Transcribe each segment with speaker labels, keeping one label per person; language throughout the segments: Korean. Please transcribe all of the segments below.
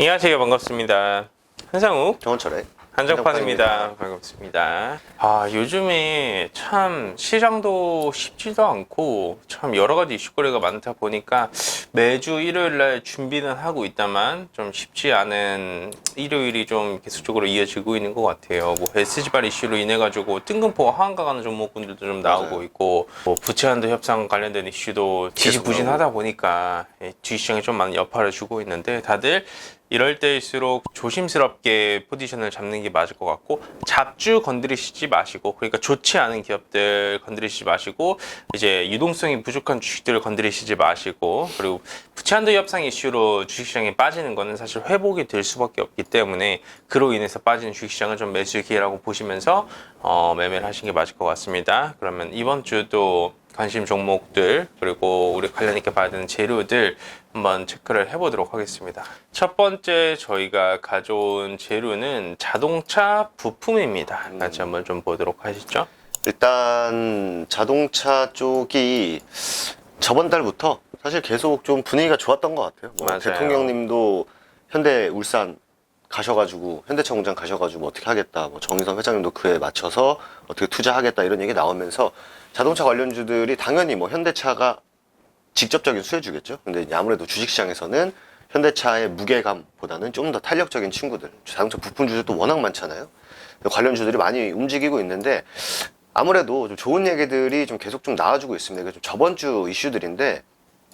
Speaker 1: 안녕하세요. 반갑습니다. 한상욱
Speaker 2: 정원철의
Speaker 1: 한정판입니다. 반갑습니다. 요즘에 참 시장도 쉽지도 않고 참 여러 가지 이슈거리가 많다 보니까 매주 일요일 날 준비는 하고 있다만 좀 쉽지 않은 일요일이 좀 계속적으로 이어지고 있는 것 같아요. 뭐 SG발 이슈로 인해 가지고 뜬금포 하한가 가는 종목군들도 좀 나오고
Speaker 2: 맞아요.
Speaker 1: 있고, 뭐 부채한도 협상 관련된 이슈도 지지부진하다 보니까 주식시장에 좀 많은 여파를 주고 있는데, 다들 이럴 때일수록 조심스럽게 포지션을 잡는 게 맞을 것 같고, 잡주 건드리시지 마시고, 그러니까 좋지 않은 기업들 건드리시지 마시고, 이제 유동성이 부족한 주식들을 건드리시지 마시고, 그리고 부채한도 협상 이슈로 주식시장에 빠지는 거는 사실 회복이 될 수밖에 없기 때문에, 그로 인해서 빠지는 주식시장은 좀 매수 기회라고 보시면서 매매를 하시는 게 맞을 것 같습니다. 그러면 이번 주도 관심 종목들, 그리고 우리 관련 있게 봐야 되는 재료들 한번 체크를 해보도록 하겠습니다. 첫 번째 저희가 가져온 재료는 자동차 부품입니다. 같이 한번 좀 보도록 하시죠.
Speaker 2: 일단 자동차 쪽이 저번 달부터 사실 계속 좀 분위기가 좋았던 것 같아요.
Speaker 1: 맞아요.
Speaker 2: 대통령님도 현대 울산 가셔가지고 현대차 공장 가셔가지고 어떻게 하겠다, 뭐 정의선 회장님도 그에 맞춰서 어떻게 투자하겠다 이런 얘기 나오면서 자동차 관련주들이 당연히 뭐 현대차가 직접적인 수혜주겠죠. 근데 이제 아무래도 주식시장에서는 현대차의 무게감보다는 좀 더 탄력적인 친구들, 자동차 부품 주들도 워낙 많잖아요. 관련주들이 많이 움직이고 있는데 아무래도 좀 좋은 얘기들이 좀 계속 좀 나와주고 있습니다. 이게 좀 저번 주 이슈들인데,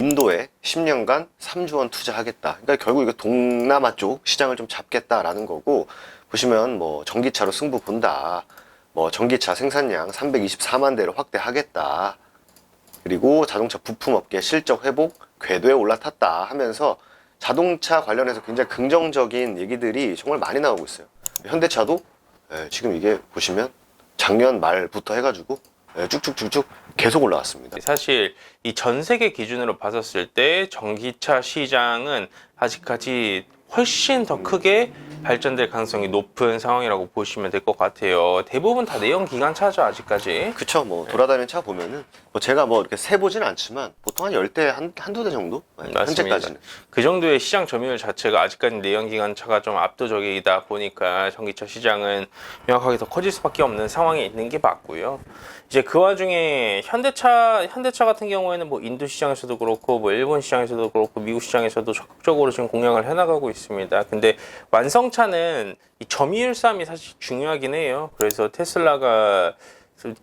Speaker 2: 인도에 10년간 3조 원 투자하겠다. 그러니까 결국 이거 동남아 쪽 시장을 좀 잡겠다라는 거고, 보시면 뭐 전기차로 승부 본다. 뭐 전기차 생산량 324만 대를 확대하겠다. 그리고 자동차 부품업계 실적 회복 궤도에 올라탔다 하면서 자동차 관련해서 굉장히 긍정적인 얘기들이 정말 많이 나오고 있어요. 현대차도 지금 이게 보시면 작년 말부터 해가지고 쭉쭉쭉쭉 계속 올라왔습니다.
Speaker 1: 사실 이 전 세계 기준으로 봤었을 때 전기차 시장은 아직까지 훨씬 더 크게 발전될 가능성이 높은 상황이라고 보시면 될 것 같아요. 대부분 다 내연 기관차죠, 아직까지.
Speaker 2: 그쵸. 뭐 돌아다니는 차 보면은 뭐 제가 뭐 이렇게 세보진 않지만 보통 한 10대 한두 대 정도? 현재까지는.
Speaker 1: 그 정도의 시장 점유율 자체가 아직까지 내연 기관차가 좀 압도적이다 보니까 전기차 시장은 명확하게 더 커질 수밖에 없는 상황에 있는 게 맞고요. 이제 그 와중에 현대차 같은 경우에는 뭐 인도 시장에서도 그렇고, 뭐 일본 시장에서도 그렇고, 미국 시장에서도 적극적으로 지금 공략을 해나가고 있습니다. 근데 완성차는 이 점유율 싸움이 사실 중요하긴 해요. 그래서 테슬라가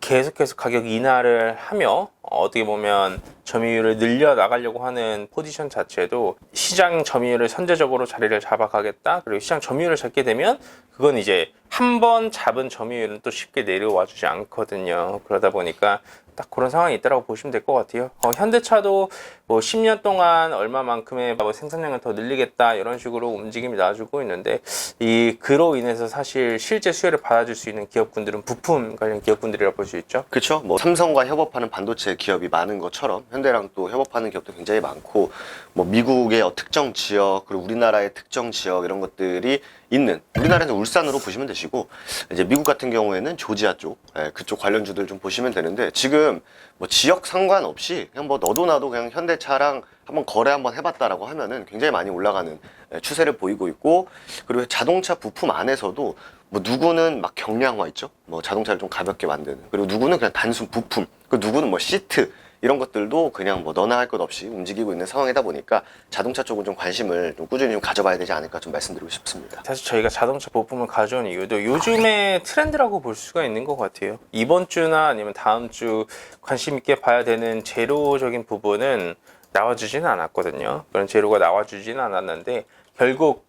Speaker 1: 계속해서 가격 인하를 하며 어떻게 보면 점유율을 늘려 나가려고 하는 포지션 자체도 시장 점유율을 선제적으로 자리를 잡아가겠다. 그리고 시장 점유율을 잡게 되면 그건 이제 한 번 잡은 점유율은 또 쉽게 내려와 주지 않거든요. 그러다 보니까 딱 그런 상황이 있다고 보시면 될 것 같아요. 현대차도 뭐 10년 동안 얼마만큼의 뭐 생산량을 더 늘리겠다 이런 식으로 움직임이 나와주고 있는데, 그로 인해서 사실 실제 수혜를 받아줄 수 있는 기업군들은 부품 관련 기업군들이라고 볼 수 있죠.
Speaker 2: 그렇죠. 뭐 삼성과 협업하는 반도체 기업이 많은 것처럼 현대랑 또 협업하는 기업도 굉장히 많고, 뭐 미국의 특정 지역 그리고 우리나라의 특정 지역 이런 것들이 있는, 우리나라에서 울산으로 보시면 되시고, 이제 미국 같은 경우에는 조지아 쪽, 그쪽 관련주들 좀 보시면 되는데, 지금 뭐 지역 상관없이 그냥 뭐 너도 나도 그냥 현대차랑 한번 거래 한번 해봤다라고 하면은 굉장히 많이 올라가는 추세를 보이고 있고, 그리고 자동차 부품 안에서도 뭐 누구는 막 경량화 있죠. 뭐 자동차를 좀 가볍게 만드는, 그리고 누구는 그냥 단순 부품, 그 누구는 뭐 시트 이런 것들도 그냥 뭐 너나 할 것 없이 움직이고 있는 상황이다 보니까 자동차 쪽은 좀 관심을 좀 꾸준히 좀 가져봐야 되지 않을까 좀 말씀드리고 싶습니다.
Speaker 1: 사실 저희가 자동차 부품을 가져온 이유도 요즘의 트렌드라고 볼 수가 있는 것 같아요. 이번 주나 아니면 다음 주 관심 있게 봐야 되는 재료적인 부분은 나와주지는 않았거든요. 그런 재료가 나와주지는 않았는데, 결국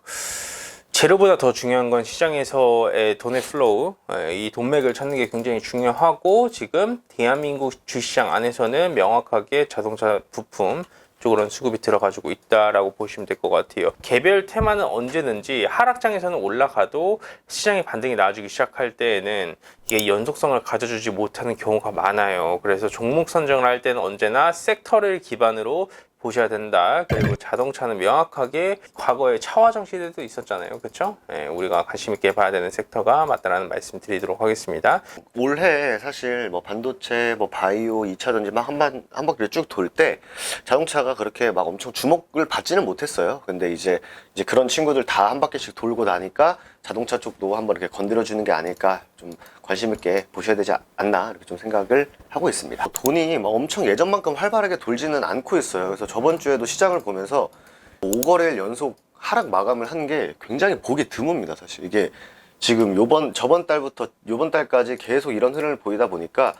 Speaker 1: 재료보다 더 중요한 건 시장에서의 돈의 플로우, 이 돈맥을 찾는 게 굉장히 중요하고, 지금 대한민국 주시장 안에서는 명확하게 자동차 부품 쪽으로는 수급이 들어가지고 있다라고 보시면 될 것 같아요. 개별 테마는 언제든지 하락장에서는 올라가도 시장의 반등이 나와주기 시작할 때에는 이게 연속성을 가져주지 못하는 경우가 많아요. 그래서 종목 선정을 할 때는 언제나 섹터를 기반으로 보셔야 된다. 그리고 자동차는 명확하게 과거에 차화정 시대도 있었잖아요. 그렇죠? 예, 우리가 관심 있게 봐야 되는 섹터가 맞다라는 말씀 드리도록 하겠습니다.
Speaker 2: 올해 사실 뭐 반도체, 뭐 바이오, 2차 전지 막 한 바퀴를 쭉 돌 때 자동차가 그렇게 막 엄청 주목을 받지는 못했어요. 근데 이제 그런 친구들 다 한 바퀴씩 돌고 나니까 자동차 쪽도 한번 이렇게 건드려 주는 게 아닐까, 좀 관심 있게 보셔야 되지 않나, 이렇게 좀 생각을 하고 있습니다. 돈이 막 엄청 예전만큼 활발하게 돌지는 않고 있어요. 그래서 저번 주에도 시장을 보면서 5거래일 연속 하락 마감을 한 게 굉장히 보기 드뭅니다. 사실 이게 지금 저번 달부터 요번 달까지 계속 이런 흐름을 보이다 보니까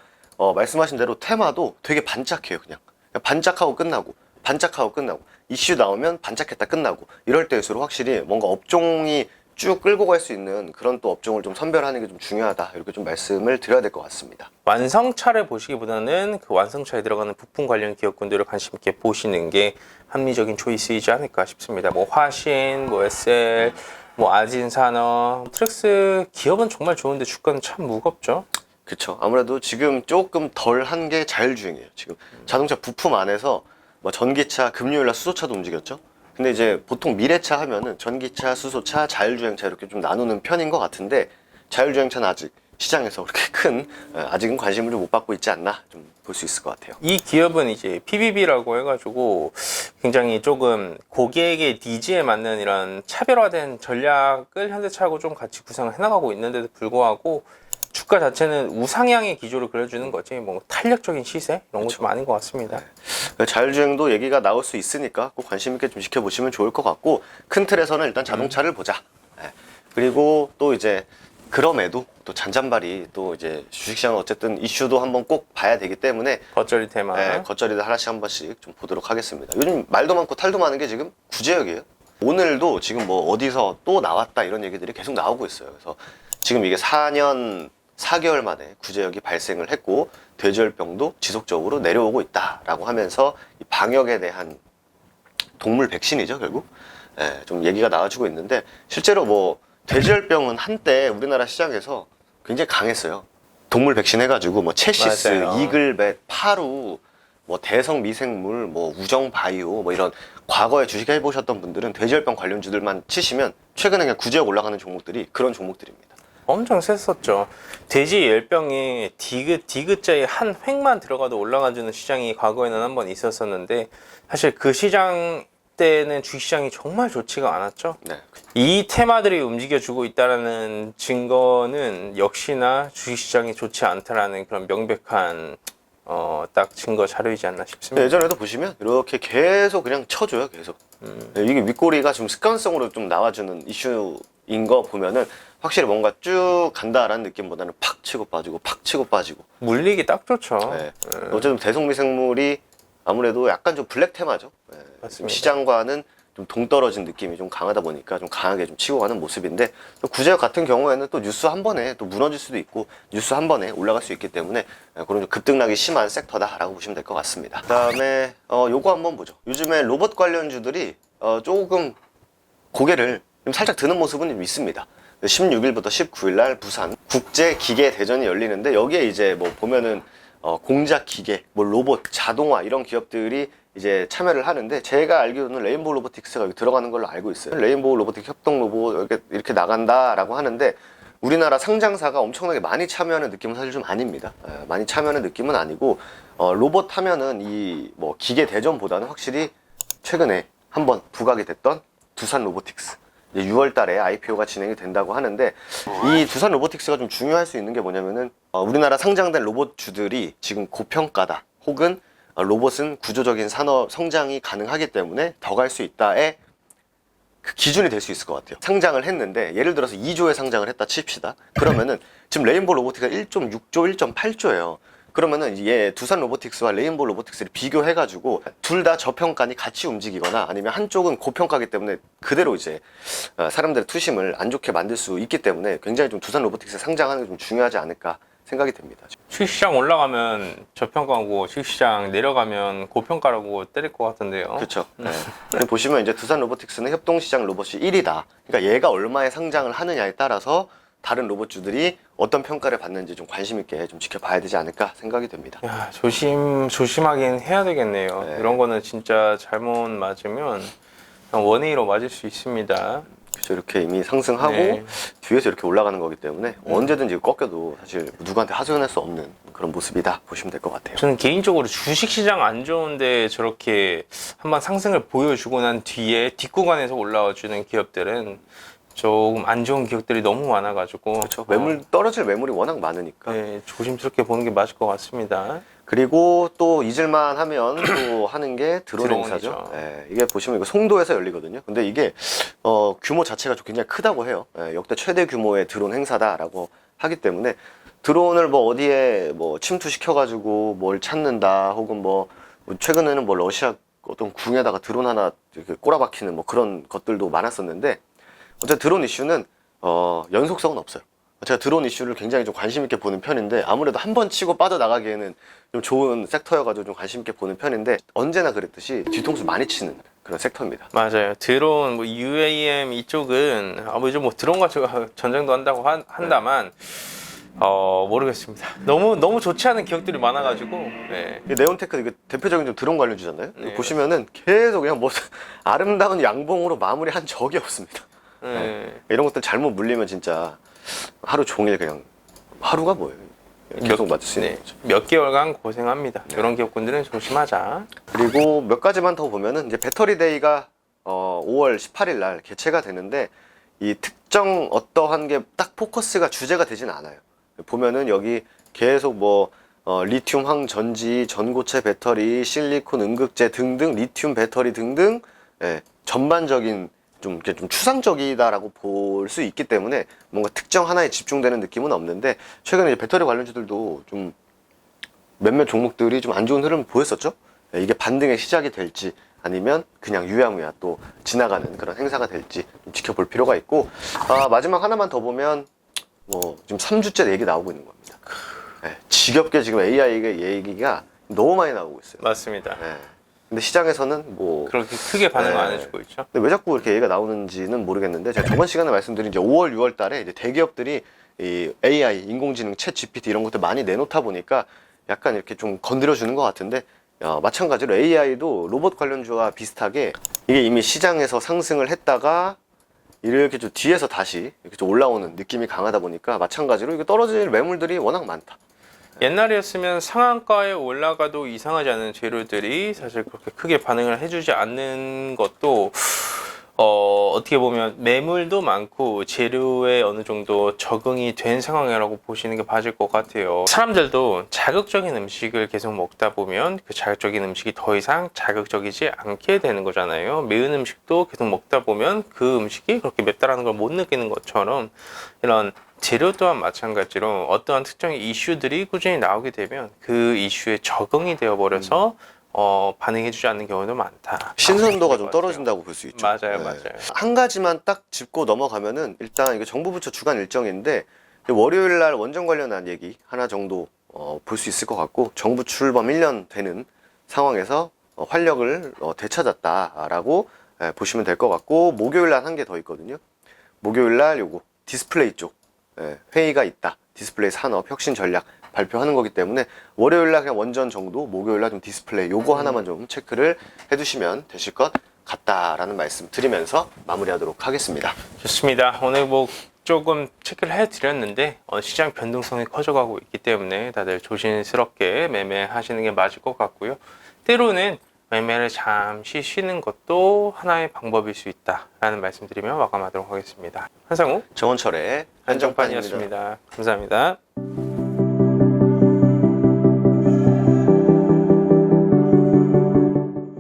Speaker 2: 말씀하신 대로 테마도 되게 반짝해요. 그냥 반짝하고 끝나고, 반짝하고 끝나고, 이슈 나오면 반짝했다 끝나고, 이럴 때일수록 확실히 뭔가 업종이 쭉 끌고 갈 수 있는 그런 또 업종을 좀 선별하는 게 좀 중요하다, 이렇게 좀 말씀을 드려야 될 것 같습니다.
Speaker 1: 완성차를 보시기보다는 그 완성차에 들어가는 부품 관련 기업군들을 관심 있게 보시는 게 합리적인 초이스이지 않을까 싶습니다. 뭐 화신, 뭐 SL, 뭐 아진산업, 트렉스 기업은 정말 좋은데 주가는 참 무겁죠.
Speaker 2: 그쵸. 아무래도 지금 조금 덜 한 게 자율주행이에요. 지금 자동차 부품 안에서 뭐 전기차, 금요일날 수소차도 움직였죠. 근데 이제 보통 미래차 하면은 전기차, 수소차, 자율주행차 이렇게 좀 나누는 편인 것 같은데, 자율주행차는 아직 시장에서 그렇게 큰, 아직은 관심을 좀 못 받고 있지 않나, 좀 볼 수 있을 것 같아요.
Speaker 1: 이 기업은 이제 PBB라고 해가지고 굉장히 조금 고객의 니즈에 맞는 이런 차별화된 전략을 현대차하고 좀 같이 구상을 해나가고 있는데도 불구하고 주가 자체는 우상향의 기조를 그려주는 거지, 뭐 탄력적인 시세 이런 거 좀 아닌 것 같습니다.
Speaker 2: 자율주행도 얘기가 나올 수 있으니까 꼭 관심 있게 좀 지켜보시면 좋을 것 같고, 큰 틀에서는 일단 자동차를 보자. 그리고 또 이제 그럼에도 또 잔잔바리, 또 이제 주식시장은 어쨌든 이슈도 한번 꼭 봐야 되기 때문에
Speaker 1: 겉절이 테마.
Speaker 2: 겉절이도 하나씩 한 번씩 좀 보도록 하겠습니다. 요즘 말도 많고 탈도 많은 게 지금 구제역이에요. 오늘도 지금 뭐 어디서 또 나왔다 이런 얘기들이 계속 나오고 있어요. 그래서 지금 이게 4년 4개월 만에 구제역이 발생을 했고, 돼지열병도 지속적으로 내려오고 있다라고 하면서 이 방역에 대한 동물 백신이죠, 결국. 좀 얘기가 나와주고 있는데, 실제로 뭐 돼지열병은 한때 우리나라 시장에서 굉장히 강했어요. 동물 백신 해가지고 뭐 체시스,
Speaker 1: 맞아요.
Speaker 2: 이글벳, 파루, 뭐 대성 미생물, 뭐 우정 바이오, 뭐 이런 과거에 주식 해보셨던 분들은 돼지열병 관련주들만 치시면 최근에 그냥 구제역 올라가는 종목들이 그런 종목들입니다.
Speaker 1: 엄청 셌었죠. 돼지 열병에 디귿자에 한 획만 들어가도 올라가주는 시장이 과거에는 한번 있었었는데, 사실 그 시장 때는 주식시장이 정말 좋지가 않았죠.
Speaker 2: 네.
Speaker 1: 이 테마들이 움직여주고 있다는 증거는 역시나 주식시장이 좋지 않다라는 그런 명백한 딱 증거 자료이지 않나 싶습니다.
Speaker 2: 예전에도 보시면 이렇게 계속 그냥 쳐줘요, 계속. 이게 윗꼬리가 좀 습관성으로 좀 나와주는 이슈인 거 보면은 확실히 뭔가 쭉 간다라는 느낌보다는 팍 치고 빠지고, 팍 치고 빠지고.
Speaker 1: 물리기 딱 좋죠.
Speaker 2: 어쨌든 대성미생물이 아무래도 약간 좀 블랙 테마죠.
Speaker 1: 맞습니다.
Speaker 2: 시장과는 좀 동떨어진 느낌이 좀 강하다 보니까 좀 강하게 좀 치고 가는 모습인데, 또 구제역 같은 경우에는 또 뉴스 한 번에 또 무너질 수도 있고, 뉴스 한 번에 올라갈 수 있기 때문에 그런 좀 급등락이 심한 섹터다라고 보시면 될 것 같습니다. 그다음에 요거 한번 보죠. 요즘에 로봇 관련주들이 조금 고개를 좀 살짝 드는 모습은 좀 있습니다. 16일부터 19일 날 부산 국제기계대전이 열리는데, 여기에 이제 뭐 보면은 공작 기계, 뭐 로봇, 자동화 이런 기업들이 이제 참여를 하는데, 제가 알기로는 레인보우 로보틱스가 여기 들어가는 걸로 알고 있어요. 레인보우 로보틱 협동 로봇 이렇게 나간다라고 하는데, 우리나라 상장사가 엄청나게 많이 참여하는 느낌은 사실 좀 아닙니다. 많이 참여하는 느낌은 아니고, 로봇 하면은 이 뭐 기계 대전보다는 확실히 최근에 한번 부각이 됐던 두산 로보틱스, 6월 달에 IPO가 진행이 된다고 하는데, 이 두산 로보틱스가 좀 중요할 수 있는 게 뭐냐면은 우리나라 상장된 로봇주들이 지금 고평가다, 혹은 로봇은 구조적인 산업 성장이 가능하기 때문에 더 갈 수 있다의 그 기준이 될 수 있을 것 같아요. 상장을 했는데, 예를 들어서 2조에 상장을 했다 칩시다. 그러면은 지금 레인보우 로보틱스가 1.6조, 1.8조예요. 그러면은 두산 로보틱스와 레인보우 로보틱스를 비교해가지고 둘 다 저평가니 같이 움직이거나, 아니면 한쪽은 고평가기 때문에 그대로 이제 사람들의 투심을 안 좋게 만들 수 있기 때문에 굉장히 좀 두산 로보틱스 상장하는 게 좀 중요하지 않을까 생각이 됩니다.
Speaker 1: 주식시장 올라가면 저평가고 주식시장 내려가면 고평가라고 때릴 것 같은데요.
Speaker 2: 그렇죠. 보시면 이제 두산 로보틱스는 협동시장 로봇이 1위다. 그러니까 얘가 얼마에 상장을 하느냐에 따라서 다른 로봇주들이 어떤 평가를 받는지 좀 관심 있게 좀 지켜봐야 되지 않을까 생각이 됩니다.
Speaker 1: 야, 조심하긴 해야 되겠네요.
Speaker 2: 네.
Speaker 1: 이런 거는 진짜 잘못 맞으면 원웨이로 맞을 수 있습니다.
Speaker 2: 그렇죠. 이렇게 이미 상승하고
Speaker 1: 네.
Speaker 2: 뒤에서 이렇게 올라가는 거기 때문에 언제든지 꺾여도 사실 누구한테 하소연할 수 없는 그런 모습이다 보시면 될 것 같아요.
Speaker 1: 저는 개인적으로 주식시장 안 좋은데 저렇게 한번 상승을 보여주고 난 뒤에 뒷구간에서 올라와주는 기업들은 조금 안 좋은 기업들이 너무 많아가지고
Speaker 2: 그렇죠. 매물 떨어질 매물이 워낙 많으니까.
Speaker 1: 네, 조심스럽게 보는 게 맞을 것 같습니다.
Speaker 2: 그리고 또 잊을만 하면 또 하는 게 드론
Speaker 1: 드론이죠.
Speaker 2: 행사죠. 예, 이게 보시면 이거 송도에서 열리거든요. 근데 이게 규모 자체가 좀 굉장히 크다고 해요. 예, 역대 최대 규모의 드론 행사다라고 하기 때문에 드론을 뭐 어디에 뭐 침투시켜가지고 뭘 찾는다 혹은 뭐 최근에는 뭐 러시아 어떤 궁에다가 드론 하나 이렇게 꼬라박히는 뭐 그런 것들도 많았었는데 어쨌든 드론 이슈는 연속성은 없어요. 제가 드론 이슈를 굉장히 좀 관심 있게 보는 편인데 아무래도 한 번 치고 빠져나가기에는 좀 좋은 섹터여가지고 좀 관심 있게 보는 편인데 언제나 그랬듯이 뒤통수 많이 치는 그런 섹터입니다.
Speaker 1: 맞아요. 드론, 뭐 UAM 이쪽은 요즘 뭐 드론 가지고 전쟁도 한다고 한다만 모르겠습니다. 너무 좋지 않은 기업들이 많아가지고. 네.
Speaker 2: 네온테크 이게 대표적인 좀 드론 관련주잖아요.
Speaker 1: 네.
Speaker 2: 보시면은 계속 그냥 뭐 아름다운 양봉으로 마무리한 적이 없습니다.
Speaker 1: 네.
Speaker 2: 이런 것들 잘못 물리면 진짜 하루 종일 그냥 하루가 뭐예요? 계속 맞을 수 있는
Speaker 1: 네.
Speaker 2: 거죠.
Speaker 1: 몇 개월간 고생합니다. 이런 기업군들은 조심하자.
Speaker 2: 그리고 몇 가지만 더 보면은 이제 배터리 데이가 5월 18일 날 개최가 되는데 이 특정 어떠한 게 딱 포커스가 주제가 되진 않아요. 보면은 여기 계속 뭐 리튬 항전지, 전고체 배터리, 실리콘 음극재 등등 리튬 배터리 등등 전반적인 좀 이렇게 좀 추상적이다라고 볼 수 있기 때문에 뭔가 특정 하나에 집중되는 느낌은 없는데 최근에 이제 배터리 관련주들도 좀 몇몇 종목들이 좀 안 좋은 흐름을 보였었죠. 이게 반등의 시작이 될지 아니면 그냥 유야무야 또 지나가는 그런 행사가 될지 좀 지켜볼 필요가 있고 마지막 하나만 더 보면 뭐 지금 3주째 얘기 나오고 있는 겁니다. 지겹게 지금 AI의 얘기가 너무 많이 나오고 있어요.
Speaker 1: 맞습니다.
Speaker 2: 근데 시장에서는 뭐
Speaker 1: 그렇게 크게 반응 안
Speaker 2: 네.
Speaker 1: 해주고 있죠.
Speaker 2: 근데 왜 자꾸 이렇게 얘기가 나오는지는 모르겠는데 제가 저번 시간에 말씀드린 이제 5월, 6월 달에 이제 대기업들이 이 AI, 인공지능, 챗 GPT 이런 것들 많이 내놓다 보니까 약간 이렇게 좀 건드려 주는 것 같은데 마찬가지로 AI도 로봇 관련주와 비슷하게 이게 이미 시장에서 상승을 했다가 이렇게 좀 뒤에서 다시 이렇게 좀 올라오는 느낌이 강하다 보니까 마찬가지로 이거 떨어질 매물들이 워낙 많다.
Speaker 1: 옛날이었으면 상한가에 올라가도 이상하지 않은 재료들이 사실 그렇게 크게 반응을 해주지 않는 것도 어떻게 보면 매물도 많고 재료에 어느 정도 적응이 된 상황이라고 보시는 게 맞을 것 같아요. 사람들도 자극적인 음식을 계속 먹다 보면 그 자극적인 음식이 더 이상 자극적이지 않게 되는 거잖아요. 매운 음식도 계속 먹다 보면 그 음식이 그렇게 맵다라는 걸 못 느끼는 것처럼 이런 재료 또한 마찬가지로 어떠한 특정 이슈들이 꾸준히 나오게 되면 그 이슈에 적응이 되어버려서 반응해주지 않는 경우도 많다.
Speaker 2: 신선도가 좀 떨어진다고 볼 수 있죠.
Speaker 1: 맞아요, 맞아요.
Speaker 2: 한 가지만 딱 짚고 넘어가면은 일단 이게 정부 부처 주간 일정인데 월요일 날 원전 관련한 얘기 하나 정도 볼 수 있을 것 같고 정부 출범 1년 되는 상황에서 활력을 되찾았다라고 보시면 될 것 같고 목요일 날 한 개 더 있거든요. 목요일 날 요거 디스플레이 쪽 회의가 있다. 디스플레이 산업 혁신 전략 발표하는 거기 때문에 월요일날 그냥 원전 정도, 목요일날 좀 디스플레이 요거 하나만 좀 체크를 해두시면 되실 것 같다라는 말씀 드리면서 마무리하도록 하겠습니다.
Speaker 1: 좋습니다. 오늘 뭐 조금 체크를 해드렸는데 시장 변동성이 커져가고 있기 때문에 다들 조심스럽게 매매하시는 게 맞을 것 같고요. 때로는 매매를 잠시 쉬는 것도 하나의 방법일 수 있다라는 말씀드리며 마감하도록 하겠습니다. 한상우
Speaker 2: 정원철의 한정판이었습니다.
Speaker 1: 한정판이었습니다. 감사합니다.